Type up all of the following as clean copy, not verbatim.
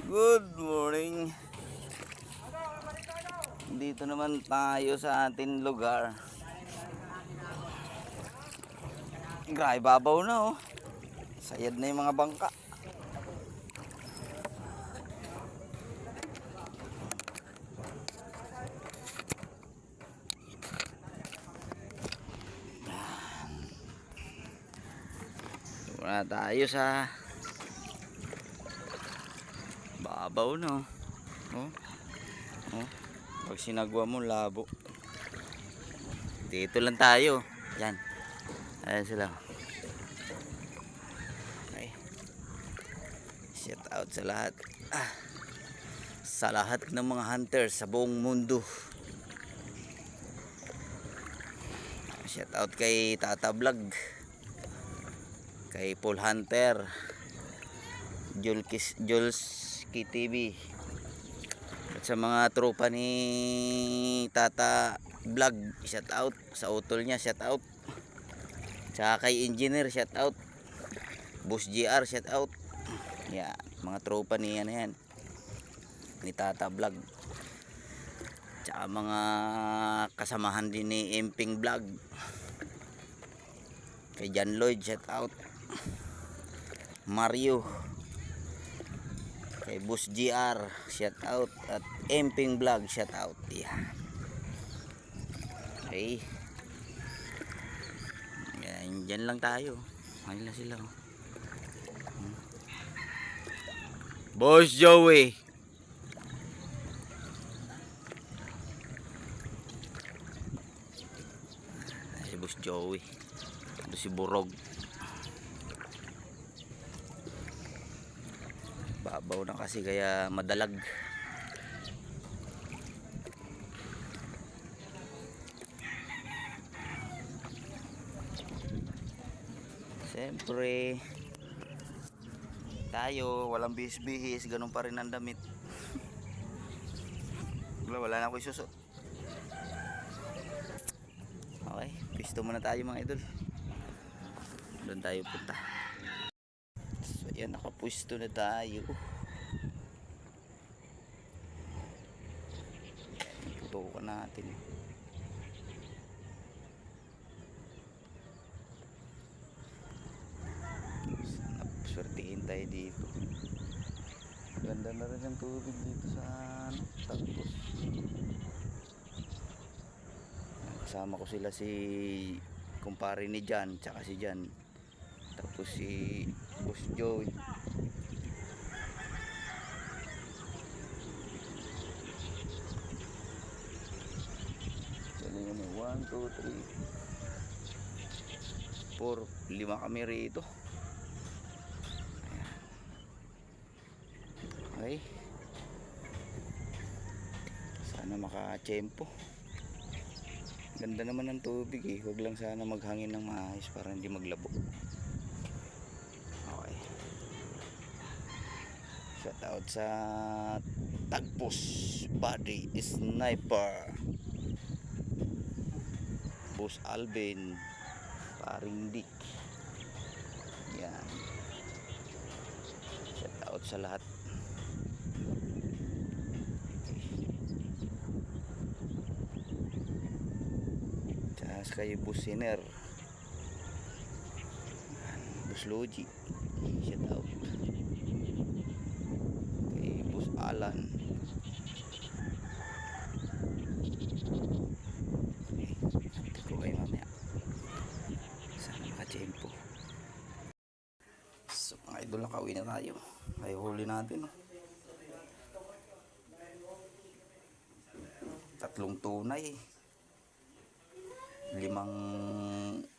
Good morning. Dito naman tayo sa ating lugar. Grabe babaw na oh. Sayad na yung mga bangka. Wala tayo sa babaw no. Oh. Oh. Pag sinagwa mo labo. Dito lang tayo. Yan. Ayan sila. Okay. Shout out sa lahat. Sa lahat ng mga hunters sa buong mundo. Shout out kay Tata Vlog. Kay Paul Hunter. Jules KTV. At sa mga tropa ni Tata Vlog, shout out. Sa utol niya, shout out. Tsaka kay Engineer, shout out. Boss GR, shout out. Yan, mga tropa ni yan, ni Tata Vlog. Tsaka mga kasamahan din ni Emping Vlog. Kay John Lloyd, shout out. Mario. Kay Boss GR, shout out. At Emping Vlog, shout out. Yan. Okay. Yan, dyan lang tayo. Ayun lang sila. Boss Joey. Si Boss Joey. Ito si Burog. Babaw na kasi kaya madalag. Siyempre tayo walang bihis-bihis, ganun pa rin ang damit. Wala na ako isusot. Okay, pisto muna tayo mga idol. Doon tayo punta. So yan, nakapwisto na tayo. Putukan natin. Sana swertihin tayo dito. Ganda na rin ang tubig dito sa Tagpos. Kasama ko sila si kumpare ni Jan, tsaka si Jan. Tapos si Boss Joey. Dali yun, 1, 2, 3 4, 5 kami rito. Okay. Sana makachempo. Ganda naman ng tubig eh. Huwag lang sana maghangin ng maayos para hindi maglabo. Okay. Shout out sa Tagpos Body Sniper. Boss Alvin. Paring Dick. Yan. Shout out sa lahat. Kay Boss Siner, Boss Logi, shout out. Kay Boss Alan. Ito ko kayo mamaya. Sana makachempo. So mga idol, nakauwi na tayo. Ay huli natin oh. 3 tunay, 5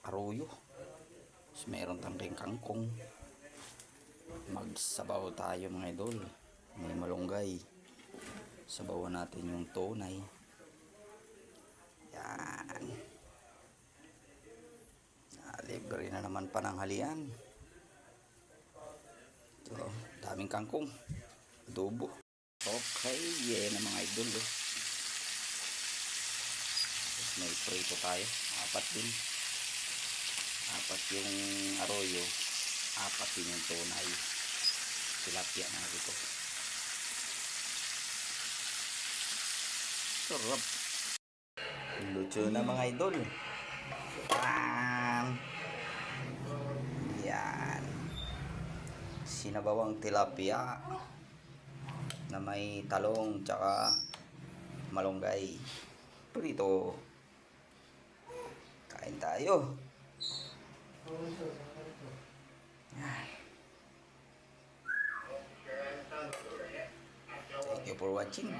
aroyo. Tapos meron tangking kangkong. Magsabaw tayo mga idol. May malunggay. Sabawan natin yung tunay. Yan. Libre na naman pananghalian. Ito, daming kangkong. Adobo. Okay, yan na mga idol oh. May prito tayo, 4 din. 4 yung aroyo, 4 din yung tunay. Tilapia na ito. Sarap. Luto na mga idol. Yan. Sinabawang tilapia na may talong tsaka malunggay. Prito. Kain tayo. Thank you for watching.